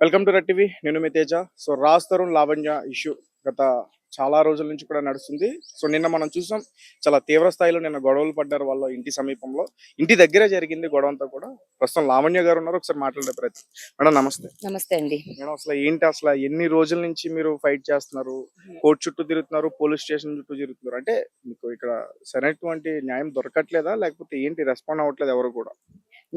Welcome to red TV. నేను మీ Teja. So Raj Tarun Lavanya issue గత చాలా రోజుల నుంచి కూడా నడుస్తుంది. సో నిన్న మనం చూసాం, చాలా తీవ్ర స్థాయిలో నిన్న గొడవలు పడ్డారు వాళ్ళ ఇంటి సమీపంలో. ఇంటి దగ్గరే జరిగింది గొడవ అంతా కూడా. ప్రస్తుతం లావణ్య గారు ఉన్నారు, ఒకసారి మాట్లాడే ప్రయత్నం. మేడం నమస్తే. నమస్తే అండి. మేడం అసలు ఏంటి, అసలు ఎన్ని రోజుల నుంచి మీరు ఫైట్ చేస్తున్నారు? కోర్టు చుట్టూ తిరుగుతున్నారు, పోలీస్ స్టేషన్ చుట్టూ తిరుగుతున్నారు. అంటే మీకు ఇక్కడ సరైనటువంటి న్యాయం దొరకట్లేదా, లేకపోతే ఏంటి రెస్పాండ్ అవ్వట్లేదు ఎవరు కూడా?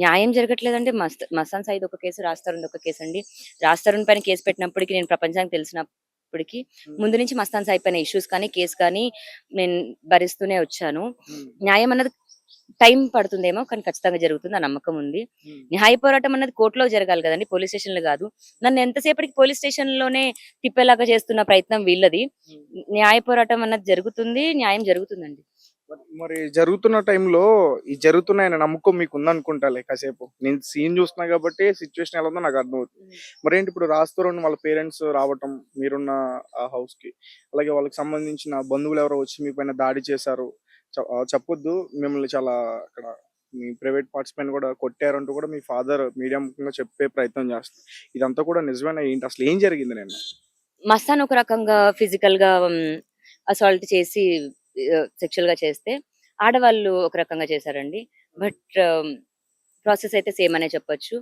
న్యాయం జరగట్లేదంటే మస్తాన్ సైద్ ఒక కేసు, రాజ్ తరుణ్ ఒక కేసు అండి. రాజ్ తరుణ్ పైన కేసు పెట్టినప్పటికీ, నేను ప్రపంచానికి తెలిసినప్పటికీ ముందు నుంచి మస్తాన్ సాయి పైన ఇష్యూస్ కానీ కేసు కానీ నేను భరిస్తూనే వచ్చాను. న్యాయం అన్నది టైం పడుతుందేమో, కానీ ఖచ్చితంగా జరుగుతుంది, ఆ నమ్మకం ఉంది. న్యాయ పోరాటం అన్నది కోర్టులో జరగాలి కదండి, పోలీస్ స్టేషన్ లో కాదు. నన్ను ఎంతసేపటికి పోలీస్ స్టేషన్ లోనే తిప్పేలాగా చేస్తున్న ప్రయత్నం వీళ్ళది. న్యాయ పోరాటం అన్నది జరుగుతుంది, న్యాయం జరుగుతుందండి. మరి జరుగుతున్న టైంలో ఈ జరుగుతున్నాయన్న నమ్మకం మీకు ఉందనుకుంటాలే కాసేపు. నేను సీన్ చూస్తున్నా కాబట్టి సిచ్యువేషన్ ఎలా ఉందో నాకు అర్థమవుతుంది. మరేంటి ఇప్పుడు రాజ్ తరుణ్ వాళ్ళ పేరెంట్స్ రావటం మీరున్న ఆ హౌస్ కి, అలాగే వాళ్ళకి సంబంధించిన బంధువులు ఎవరో వచ్చి మీ పైన దాడి చేశారు, చెప్పొద్దు మిమ్మల్ని చాలా అక్కడ మీ ప్రైవేట్ పార్ట్స్ పైన కూడా కొట్టారంటూ కూడా మీ ఫాదర్ మీడియా ముఖంగా చెప్పే ప్రయత్నం చేస్తారు. ఇదంతా కూడా నిజమేనా ఏంటి, అసలు ఏం జరిగింది నిన్న? మస్తాన్ ఒక రకంగా ఫిజికల్ గా అసాల్ట్ చేసి సెక్షువల్ గా చేస్తే, ఆడవాళ్ళు ఒక రకంగా చేశారండి. బట్ ప్రాసెస్ అయితే సేమ్ అనే చెప్పొచ్చు.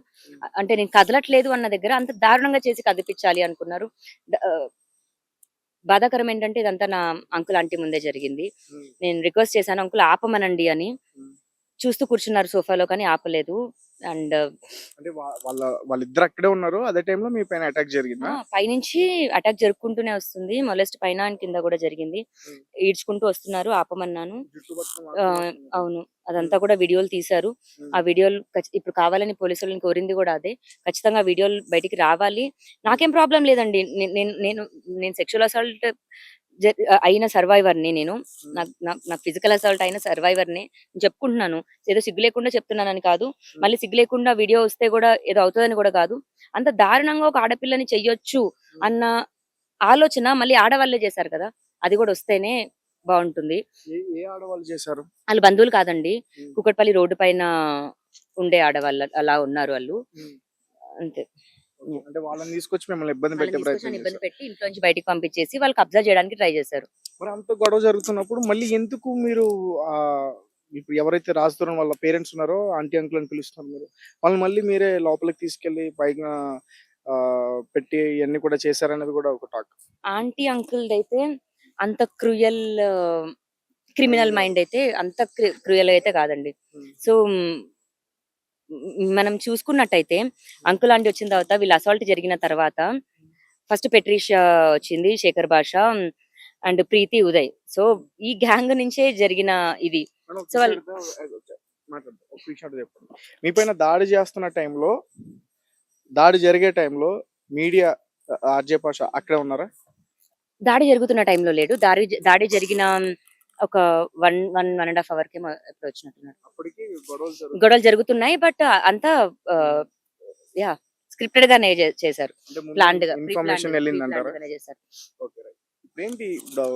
అంటే నేను కదలట్లేదు అన్న దగ్గర అంత దారుణంగా చేసి కదిపించాలి అనుకున్నారు. బాధాకరం ఏంటంటే ఇదంతా నా అంకుల్ ఆంటీ ముందే జరిగింది. నేను రిక్వెస్ట్ చేశాను, అంకుల్ ఆపమనండి అని. చూస్తూ కూర్చున్నారు సోఫాలో, కానీ ఆపలేదు. అండ్ అంటే వాళ్ళిద్దరు అక్కడే ఉన్నారు, అదే టైంలో మీ పైన అటాక్ జరిగిందా? పైనుంచి అటాక్ జరుపుకుంటూనే వస్తుంది. మొలెస్ట్ పైన అండ్ కింద కూడా జరిగింది. ఈడ్చుకుంటూ వస్తున్నారు, ఆపమన్నాను. అవును, అదంతా కూడా వీడియోలు తీశారు. ఆ వీడియోలు ఇప్పుడు కావాలని పోలీసులను కోరింది కూడా అదే. ఖచ్చితంగా వీడియోలు బయటికి రావాలి. నాకేం ప్రాబ్లం లేదండి. నేను సెక్షువల్ అసాల్ట్ అయిన సర్వైవర్ ని, నేను నాకు ఫిజికల్ అసాల్ట్ అయిన సర్వైవర్ ని చెప్పుకుంటున్నాను. ఏదో సిగ్గు లేకుండా చెప్తున్నానని కాదు, మళ్ళీ సిగ్గు లేకుండా వీడియో వస్తే కూడా ఏదో అవుతుందని కూడా కాదు. అంత దారుణంగా ఒక ఆడపిల్లని చెయ్యొచ్చు అన్న ఆలోచన మళ్ళీ ఆడవాళ్లే చేశారు కదా, అది కూడా వస్తేనే బాగుంటుంది. ఏ ఆడవాళ్ళు చేశారు? వాళ్ళ బంధువులు కాదండి, కుకట్పల్లి రోడ్డు పైన ఉండే ఆడవాళ్ళు అలా ఉన్నారు వాళ్ళు, అంతే. అంటే వాళ్ళని తీసుకొచ్చి మిమ్మల్ని ఇబ్బంది పెట్టే ప్రయత్నం ఇబ్బంది పెట్టి ఇంట్లో నుంచి బయటికి పంపించేసి వాళ్ళు కబ్జా చేయడానికి ట్రై చేశారు. మరి అంత గొడవ జరుగుతున్నప్పుడు మళ్ళీ ఎందుకు మీరు ఆ ఇప్పుడు ఎవరైతే రాజ్ తరుణ్ వాళ్ళ పేరెంట్స్ ఉన్నారో ఆంటీ అంకుల్ అని పిలుస్తున్నారు మీరు, వాళ్ళని మళ్ళీ మీరే లోపలికి తీసుకెళ్లి పైగా పెట్టి ఇవన్నీ కూడా చేశారనేది కూడా ఒక టాక్. ఆంటీ అంకుల్ అయితే అంత క్రూయల్ క్రిమినల్ మైండ్ అయితే అంత క్రూయల్ అయితే కాదండి. సో మనం చూసుకున్నట్టయితే అంకుల్ ఆంటీ వచ్చిన తర్వాత, వీళ్ళ అసాల్ట్ జరిగిన తర్వాత ఫస్ట్ పెట్రిషియా వచ్చింది, శేఖర్ భాష అండ్ ప్రీతి ఉదయ్. సో ఈ గ్యాంగ్ నుంచే జరిగిన ఇది. సో మీ పైన దాడి చేస్తున్న టైంలో, దాడి జరిగే టైంలో మీడియా ఆర్జే పాషా అక్కడే ఉన్నారా? దాడి జరుగుతున్న టైంలో లేడు. దాడి జరిగిన ఒక 1.5 hour కి ఎప్పుడు వచ్చినట్టున్నాడు. గొడవలు జరుగుతున్నాయి, బట్ అంతా యా స్క్రిప్టెడ్ గానే చేశారు, ప్లాన్డ్ గా చేశారు. ఏంటి ఇప్పుడు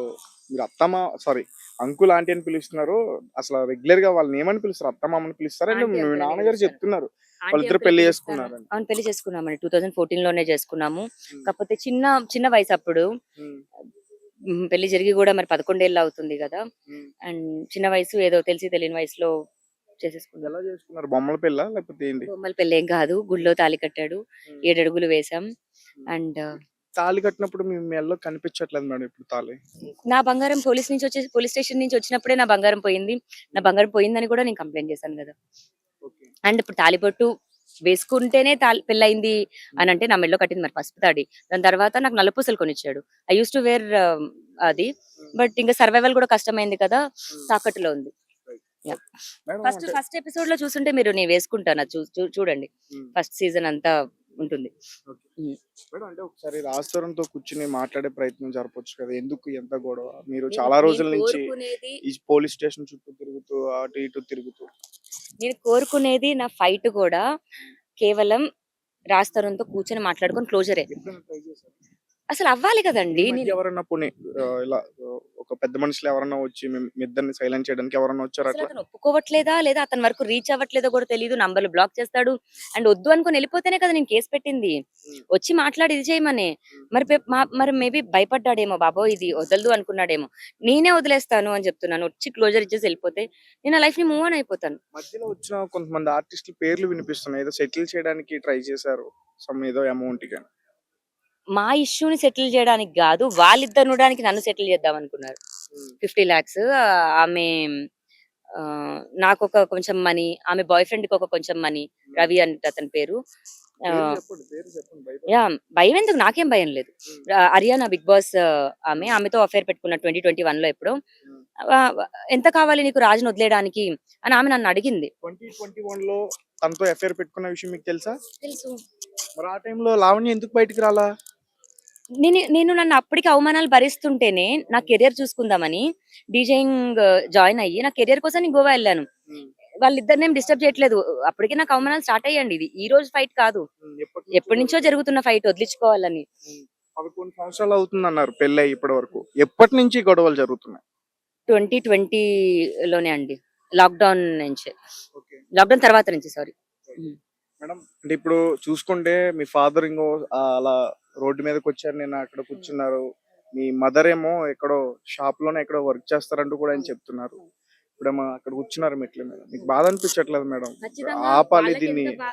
మీరు అత్తమ్మ సారీ అంకుల్ ఆంటీ అని పిలుస్తున్నారు, అసలు రెగ్యులర్ గా వాళ్ళని ఏమని పిలుస్తారు? అత్తమ్మ అని పిలుస్తారా? మీ నాన్నగారు చెప్తున్నారు వాళ్ళిద్దరు పెళ్లి చేసుకున్నారు. అవును, పెళ్లి చేసుకున్నామండి. 2014 లోనే చేసుకున్నాము. కాకపోతే చిన్న వయసు అప్పుడు. పెళ్లి జరిగి కూడా మరి 11 ఏళ్ళు అవుతుంది కదా. అండ్ చిన్న వయసు, ఏదో తెలిసి తెలియని వయసులో చేసేసుకున్నారు. బొమ్మల పెళ్ళ లేకపోతే ఏంటి? బొమ్మల పెళ్ళి ఏం కాదు, గుళ్ళో తాళి కట్టాడు, 7 అడుగులు వేసాం. అండ్ తాళి కట్టినప్పుడు మీ మెల్లో కనిపించట్లేదు మేడం ఇప్పుడు తాళి. నా బంగారం పోలీస్ స్టేషన్ నుంచి వచ్చినప్పుడే నా బంగారం పోయింది. నా బంగారం పోయిందని కూడా నేను కంప్లైంట్ చేశాను కదా. అండ్ ఇప్పుడు తాలిబొట్టు వేసుకుంటేనే పెళ్ళయింది అని అంటే, నా మెడలో కట్టింది మరి పసుపు తాడి. దాని తర్వాత నాకు నల్లపూసలు కొనిచ్చాడు. ఐ యూస్ టు వేర్ అది. బట్ ఇంకా సర్వైవల్ కూడా కష్టమైంది కదా, తాకట్టులో ఉంది. ఫస్ట్ ఎపిసోడ్ లో చూసుంటే మీరు, నేను వేసుకుంటాను చూడండి, ఫస్ట్ సీజన్ అంతా ఉంటుంది. అంటే ఒకసారి రాజ్ తరుణ్ తో కూర్చుని మాట్లాడే ప్రయత్నం జరపొచ్చు కదా, ఎందుకు ఎంత గొడవ? మీరు చాలా రోజుల నుంచి ఈ పోలీస్ స్టేషన్ చుట్టూ తిరుగుతూ అటు ఇటు తిరుగుతూ. నేను కోరుకునేది నా ఫైట్ కూడా కేవలం రాజ్ తరుణ్ తో కూర్చొని మాట్లాడుకొని క్లోజరే. అసలు అవ్వాలి ఈ కదండి. మధ్య ఎవరన్నా పోనీ ఇలా ఒక పెద్ద మనుషులు ఎవరన్నా వచ్చి మీ ఇద్దరిని సైలెంట్ చేయడానికి ఎవరన్నా వచ్చారా అసలు అట్లా? అతను ఒప్పుకోవట్లేదా లేదా అతని వరకు రీచ్ అవ్వట్లేదో కూడా తెలియదు. నంబర్లు బ్లాక్ చేస్తాడు. అండ్ వద్దు అనుకుని వెళ్ళిపోతేనే కదా నేను కేసు పెట్టింది. హ్మ్. వచ్చి మాట్లాడి ఇది చేయమని. హ్మ్. మరి మేబీ భయపడ్డాడేమో, బాబోయ్ ఇది వదలదు అనుకున్నాడేమో. నేనే వదిలేస్తాను అని చెప్తున్నాను. వచ్చి క్లోజర్ ఇచ్చేసి వెళ్ళిపోతే నేను నా లైఫ్ ని మూవ్ ఆన్ అయిపోతాను. మధ్యలో వచ్చిన కొంతమంది ఆర్టిస్టుల పేర్లు వినిపిస్తున్నాయి. ఏదో సెటిల్ చేయడానికి ట్రై చేశారు. సమ్ ఏదో అమౌంట్‌కి అని. మా ఇష్యూని సెటిల్ చేయడానికి గాదు. వాళ్ళిద్దరు ఉండడానికి నన్ను సెటిల్ చేద్దాం అనుకున్నారు. హ్మ్. 50 లాక్స్ ఆమె నాకొక కొంచెం మనీ, ఆమె బాయ్ ఫ్రెండ్‌కి ఒక కొంచెం మనీ. హ్మ్. రవి అంటే అతని పేరు. ఆహ్, పేరు చెప్పండి భయపడకండి. యాహ్! భయం ఎందుకు? నాకేం భయం లేదు. హ్మ్. హరియానా బిగ్ బాస్ హ్మ్. ఆమెతో అఫైర్ పెట్టుకున్న 2021లో ఎప్పుడో. హ్మ్. ఆహ్, ఎంత కావాలి నీకు రాజుని వదిలేయడానికి అని ఆమె నన్ను అడిగింది. 2021లో తనతో అఫైర్ పెట్టుకున్న విషయం మీకు తెలుసా? తెలుసు. మరి ఆ టైంలో లావణ్య ఎందుకు బయటికి రాలా? నేను నన్ను అప్పటికి అవమానాలు భరిస్తుంటేనే నా కెరియర్ చూసుకుందామని డీజేయింగ్ జాయిన్ అయ్యి నా కెరియర్ కోసం నేను గోవా ఎళ్ళాను. హ్మ్. వాళ్ళిద్దరినేం డిస్టర్బ్ చేయట్లేదు. అప్పటికే నాకు అవమానాలు స్టార్ట్ అయ్యాయండి ఇది. ఈ రోజు ఫైట్ కాదు. హ్మ్. ఎప్పటినుంచో ఎప్పటినుంచో జరుగుతుంది. జరుగుతున్న ఫైట్ వదిలించుకోవాలని. హ్మ్. 11 సంవత్సరాలు అవుతుందన్నారు పెళ్లయ్యి ఇప్పటి వరకు. ఎప్పటినుంచి ఈ గొడవలు జరుగుతున్నాయి? 2020లోనే అండి. లాక్‌డౌన్ నుంచే. ఓకే. లాక్‌డౌన్ తర్వాత నుంచి సారీ. రైట్. హ్మ్. మేడం అంటే ఇప్పుడు చూసుకుంటే మీ ఫాదర్ అలా రోడ్డు మీదకొచ్చారు. నేను అక్కడ కూర్చున్నారు. మీ మదర్ ఏమో ఎక్కడో షాప్‌లోనే ఎక్కడో వర్క్ చేస్తారంటూ కూడా ఆయన అవును. చెప్తున్నారు. అవును. ఇప్పుడేమో అక్కడ కూర్చున్నారు మెట్ల మీద. మీకు బాధ అనిపించట్లేదా మేడం? ఖచ్చితంగా ఆపాలి దీన్ని. వాళ్ళకెంత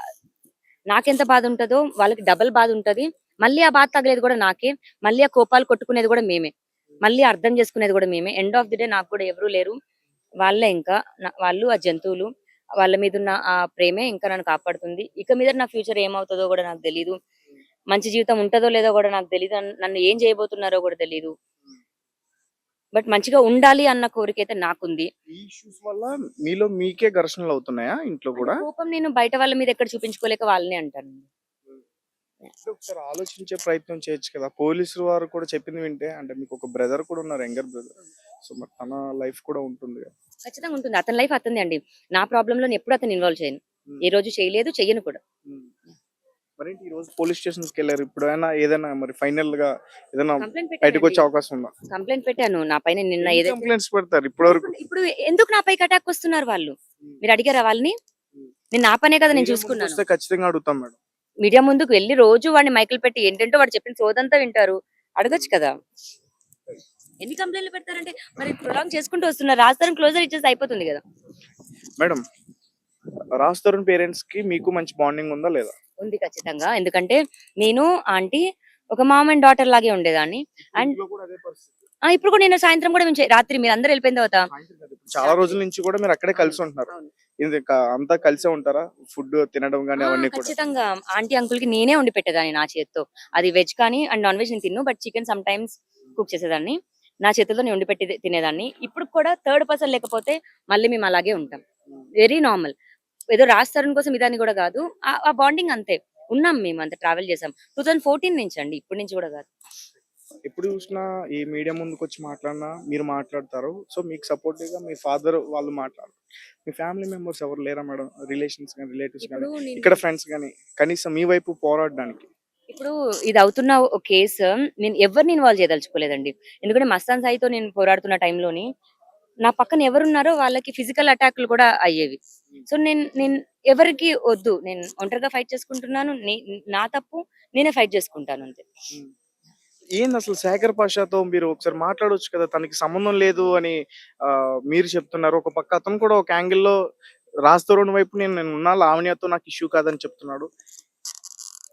నాకెంత బాధుంటదో వాళ్ళకి డబుల్ బాధుంటది. మళ్ళీ ఆ బాధ తగిలేది గూడా నాకే. మళ్ళీ ఆ కోపాలు కొట్టుకునేది గూడా మేమే. మళ్ళీ అర్థం చేసుకునేది గూడా మేమే. ఎండ్ ఆఫ్ ది డే నాకు కూడా ఎవరు లేరు. వాళ్ళే ఇంకా. వాళ్ళు, ఆ జంతువులు. వాళ్ళ మీదున్న ఆ ప్రేమే ఇంకా నన్ను కాపాడుతుంది. ఇక మీద నా ఫ్యూచర్ ఏమవుతదో గూడా నాకు తెలీదు. మంచి జీవితం ఉంటదో లేదో గూడా నాకు తెలీదు. నన్ను ఏం చేయబోతున్నారో గూడా తెలీదు. బట్ మంచిగా ఉండాలి అన్న కోరికైతే నాకుంది. ఈ ఇష్యూస్ వల్ల మీలో మీకే ఘర్షణలు అవుతున్నాయా ఇంట్లో అంటే కూడా? కోపం నేను బయట వాళ్ళ మీద ఎక్కడ చూపించుకోలేక వాళ్ళనే అంటాను. అంటే ఒకసారి ఆలోచించే ప్రయత్నం చేయొచ్చు కదా! పోలీసులు వారు కూడా చెప్పింది వింటే అంటే మీకు ఒక బ్రదర్ కూడా ఉన్నారు. Younger brother. సో మరి తన లైఫ్ కూడా ఉంటుంది కదా! ఖచ్చితంగా ఉంటుంది. అతని లైఫ్ అతనిదే అండి. నా ప్రాబ్లమ్‌లో ఎప్పుడు అతన్ని ఇన్వాల్వ్ చేయను. హ్మ్. ఏ రోజు చేయలేదు, చెయ్యను కూడా. హ్మ్. మరేంటి ఈ రోజు పోలీస్ స్టేషన్స్‌కెళ్లారు. ఇప్పుడైనా ఏదైనా మరి ఫైనల్‌గా ఏదైనా కంప్లెయింట్ పెట్టానండి. బయటకొచ్చే అవకాశం ఉందా? కంప్లెయింట్ పెట్టాను. నా పైన నిన్న ఎన్ని ఏదైతే కంప్లెయింట్స్ పెడతారు ఇప్పటివరకు? ఇప్పుడు ఇప్పుడు ఎందుకు నా పైకి అటాక్ వస్తున్నారు వాళ్ళు? హ్మ్. మీరు అడిగారా వాళ్ళని? హ్మ్. నేను నా పనే కదా నేను మీడియా చూసుకున్నాను. ముందుకొస్తే ఖచ్చితంగా అడుగుతాం మేడం. మీడియా ముందుకు వెళ్లి రోజు వాడిని మైకులు పెట్టి ఏంటంటో వాడు చెప్పిన సోదంతా వింటారు. హ్మ్. అడగొచ్చు కదా! ఎన్ని కంప్లెయింట్‌లు పెడతారంటే మరి ప్రొలాంగ్ చేసుకుంటూ వస్తున్నారు. రాస్తారని క్లోజర్ ఇచ్చేస్తే అయిపోతుంది గదా! మేడం రాజ్ తరుణ్ పేరెంట్స్‌కి మీకు మంచి బాండింగ్ ఉందా లేదా? ఉంది ఖచ్చితంగా. ఎందుకంటే నేను ఆంటీ ఒక మామ్ అండ్ డాటర్ లాగే ఉండేదాన్ని. ఇప్పుడు అండ్ ఇంట్లో కూడా అదే పరిస్థితి. ఇప్పుడు కూడా నేను సాయంత్రం కూడా రాత్రి మీరందరూ వెళ్ళిపోయిన తర్వాత సాయంత్రం కాదు. ఇప్పుడు చాలా రాత్రి. రోజుల నుంచి కూడా మీరు అక్కడే అవును. కలిసి ఉంటున్నారు. అవును. ఇది అంతా కలిసే ఉంటారా? ఫుడ్ తినడం గాని అవన్నీ కూడా? ఖచ్చితంగా. ఆంటీ, అంకుల్‌కి నేనే వండి పెట్టేదాన్ని నా చేత్తో. అది వెజ్ కానీ అండ్ నాన్ వెజ్ నేను తినను. But chicken some times cook చేసేదాన్ని. నా చేతులతో నేను వండి పెట్టి తినేదాన్ని. ఇప్పుడు కూడా థర్డ్ పర్సన్ లేకపోతే మళ్ళీ మేము అలాగే ఉంటాం. హ్మ్. Very normal. ఏదో రాజ్ తరుణ్ కోసం ఇదని గూడా గాదు. ఆ బాండింగ్ అంతే. ఉన్నాం మేము అంత ట్రావెల్ చేసాం. 2014 నుంచండి. ఇప్పటి నుంచి గూడా గాదు. ఎప్పుడు చూసినా ఈ మీడియా ముందుకొచ్చి మాట్లాడినా మీరు మాట్లాడతారు. సో, మీకు సపోర్టివ్‌గా మీ ఫాదర్ వాళ్ళు మాట్లాడరు. మీ ఫ్యామిలీ మెంబర్స్ ఎవరు లేరా మేడం? రిలేషన్స్ గాని, రిలేటివ్స్ ఇప్పుడు గాని, నేను ఇక్కడ ఫ్రెండ్స్ గాని కనీసం మీ వైపు పోరాడడానికి? ఇప్పుడు ఇది అవుతున్న ఓ కేసు నేను ఎవరిని ఇన్వాల్వ్ చేయదలుచుకోలేదండి. ఎందుకంటే మస్తాన్ సాయితో నేను పోరాడుతున్న టైంలోని నా పక్కన ఎవరున్నారో వాళ్ళకి ఫిజికల్ అటాక్‌లు కూడా అయ్యేవి. సో, నేను నేను ఎవరికీ వద్దు. నేను ఒంటరిగా ఫైట్ చేసుకుంటున్నాను. నా తప్పు నేనే ఫైట్ చేసుకుంటాను అంతే. హ్మ్. ఏందసలు శేఖర్ పాషాతో మీరు ఒకసారి మాట్లాడొచ్చు కదా! తనకి సంబంధం లేదు అని మీరు చెప్తున్నారు. ఒక పక్క అతను కూడా ఒక యాంగిల్‌లో రాజ్ తరుణ్ వైపు నేనున్నా లావణ్యతో నాకు ఇష్యూ కాదని చెప్తున్నాడు.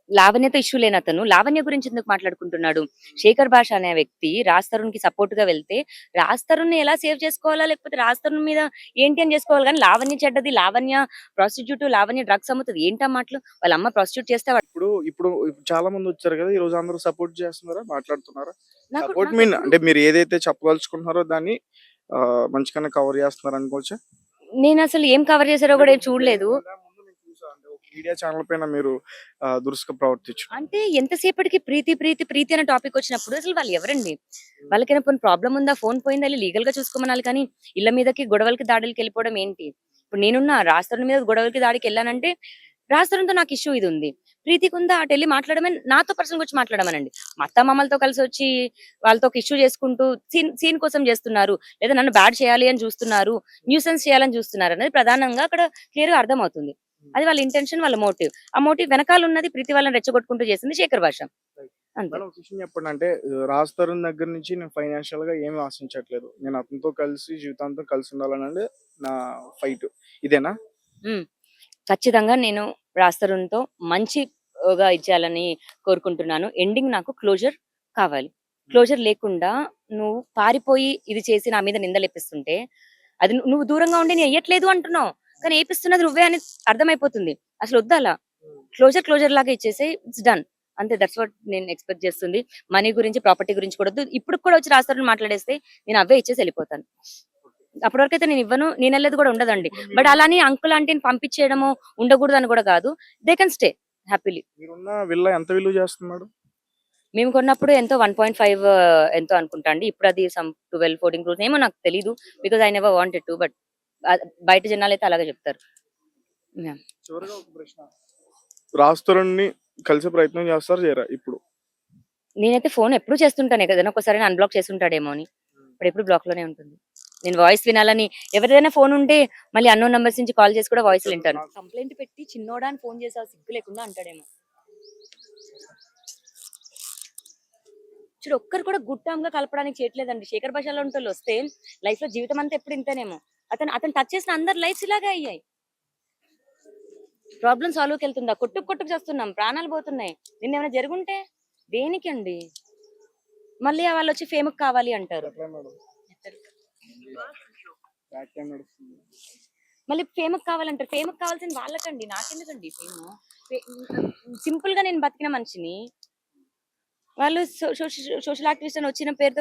లావణ్యతో ఇష్యూ లేనతను లావణ్య గురించి ఎందుకు మాట్లాడుకుంటున్నాడు? శేఖర్ భాష అనే వ్యక్తి రాజ్ తరుణ్‌కి సపోర్ట్‌గా వెళ్తే, రాజ్ తరుణ్‌ని ఎలా సేవ్ చేసుకోవాలా? లేకపోతే రాజ్ తరుణ్ మీద ఏంటి అని చేసుకోవాలి గానీ, లావణ్య చెడ్డది, లావణ్య ప్రాస్టిట్యూట్, లావణ్య డ్రగ్స్ అమ్ముతది. ఏంటా మాటలు? వాళ్ళ అమ్మ ప్రాస్టిట్యూట్ చేస్తే ఇప్పుడు చాలా మందొచ్చారు గదా! ఈరోజు అందరూ సపోర్ట్ చేస్తున్నారా? మాట్లాడుతున్నారా? నాకు సపోర్ట్ మీన్ నాకెప్పుడు అంటే మీరు ఏదైతే చెప్పదలుచుకుంటున్నారో దాన్ని మంచిగానే కవర్ చేస్తున్నారు అనుకోవచ్చా? నేనసలు ఏం కవర్ చేశారో అంటే గూడా ఏం కొంచెం చూడలేదు. వేరే ముందు నేను చూసా. అంటే ఒక మీడియా ఛానెల్ పైన మీరు దురుసుగా ప్రవర్తించడం. అంటే ఎంతసేపటికి ప్రీతి, ప్రీతి, ప్రీతి అనే టాపిక్ వచ్చినప్పుడు అసలు వాళ్ళు ఎవరండి? వాళ్ళకేమైనా పోనీ ప్రాబ్లమ్ ఉందా? ఫోన్ పోయిందా? ఎళ్లి లీగల్‌గా చూసుకోమనాలి కానీ, ఇళ్ళ మీదకి గొడవలకి, దాడులకి ఎళ్ళిపోవడం ఏంటి? ఇప్పుడు నేనున్నా రాజ్ తరుణ్ మీద గొడవలకి, దాడికెళ్ళానంటే రాజ్ తరుణ్‌తో నాకు ఇష్యూ ఇది ఉంది. ప్రీతికి ఉందా అటు వెళ్లి మాట్లాడమని నాతో పర్సనల్‌గా వచ్చి మాట్లాడమనండి. మా అత్తమామలతో కలిసి వచ్చి వాళ్ళతో ఒక ఇష్యూ చేసుకుంటూ సీన్ కోసం చేస్తున్నారు. లేదా నన్ను బ్యాడ్ చేయాలి అని చూస్తున్నారు. న్యూసెన్స్ చేయాలని చూస్తున్నారు అనేది ప్రధానంగా అక్కడ క్లియర్‌గా అర్థమవుతుంది. అది వాళ్ళ ఇంటెన్షన్, వాళ్ళ మోటివ్. ఆ మోటివ్ వెనకాల ఉన్నది ప్రీతి వాళ్ళని రెచ్చగొట్టుకుంటూ చేసింది శేఖర్ భాష. అంతే. మేడం ఒక విషయం చెప్పండి. అంటే రాజ్ తరుణ్ దగ్గర నుంచి నేను ఫైనాన్షియల్ గా ఏమి ఆశించట్లేదు. నేను అతనితో కలిసి జీవితాంతం కలిసి ఉండాలనేది నా ఫైట్. ఇదేనా? హ్మ్. ఖచ్చితంగా నేను రాజ్ తరుణ్‌తో మంచిగా ఇచ్చేయాలని కోరుకుంటున్నాను. ఎండింగ్ నాకు క్లోజర్ కావాలి. క్లోజర్ లేకుండా నువ్వు పారిపోయి ఇది చేసి నా మీద నిందలేపిస్తుంటే, అది నువ్వు దూరంగా ఉండి నేను ఎయ్యట్లేదు అంటున్నావు. కానీ ఏపిస్తున్నది నువ్వే అని అర్థమైపోతుంది. అసలు వద్దలా. క్లోజర్ లాగా ఇచ్చేసేయ్. It's done. అంతే. దట్స్ వాట్ నేను ఎక్స్‌పెక్ట్ చేస్తుంది. మనీ గురించి, ప్రాపర్టీ గురించి కూడా వద్దు. ఇప్పటికి కూడా వచ్చి రాజ్ తరుణ్ మాట్లాడేస్తే నేను అవే ఇచ్చేసి ఎళ్ళిపోతాను. అప్పటి వరకైతే నేను ఇవ్వను. నేనెళ్ళేది కూడా ఉండదండి. బట్ అలా అని అంకుల్ ఆంటీని పంపించేయడమో, ఉండకూడదని కూడా కాదు. They can stay happily. మీరున్న విల్లా ఎంత విలువ చేస్తున్నాడు? మేము కొన్నప్పుడు ఎంతో 1.5 ఎంతో అనుకుంటా అండి. ఇప్పుడు అది సమ్ 12, 14 క్రోర్స్ ఏమో నాకు తెలీదు. Because I never wanted to. But బయట జనాలైతే అలాగే చెప్తారు. యాహ్! చివరగా ఒక ప్రశ్న. రాజ్ తరుణ్‌ని కలిసే ప్రయత్నం చేస్తారా? చేయరా ఇప్పుడు? నేనైతే ఫోన్ ఎప్పుడు చేస్తుంటాను. ఏదైనా ఒకసారి అన్‌బ్లాక్ చేసుంటాడేమో అని. ఇప్పుడెప్పుడు బ్లాక్‌లోనే ఉంటుంది. నేను వాయిస్ వినాలని ఎవరిదైనా ఫోన్ ఉంటే మళ్ళీ అన్‌నోన్ నంబర్స్ నుంచి కాల్ చేసి కూడా వాయిస్‌లు వింటాను. కంప్లెయింట్ పెట్టి చిన్నోడా అని ఫోన్ చేసావు సిగ్గు లేకుండా అంటాడేమో. చూడు ఒక్కరు కూడా గుడ్ టర్మ్‌గా కలపడానికి చేయట్లేదండి. శేఖర్ భాష లాంటోళ్ళు వస్తే లైఫ్‌లో జీవితం అంతా ఎప్పుడు ఇంతేనేమో. అతను టచ్ చేసిన అందరి లైఫ్స్ ఇలాగే అయ్యాయి. ప్రాబ్లమ్ సాల్వ్‌కి వెళ్తుందా? కొట్టుకు చేస్తున్నాం. ప్రాణాలు పోతున్నాయి. నిన్నేమైనా జరుగుంటే దేనికండి? మళ్ళీ వాళ్ళొచ్చి ఫేమ్‌కి కావాలి అంటారు. ఎట్లా మేడం? బ్యాక్ క్యామ్ నడుస్తుంది. మళ్ళీ ఫేమ్‌కి కావాలంటారు. ఫేమ్‌కి కావాల్సింది వాళ్ళకండి. నాకెందుకండి ఫేము? ఫే సింపుల్‌గా నేను బతికిన మనిషిని. వాళ్ళు సోషల్ యాక్టివిస్ట్ అని వచ్చిన పేరుతో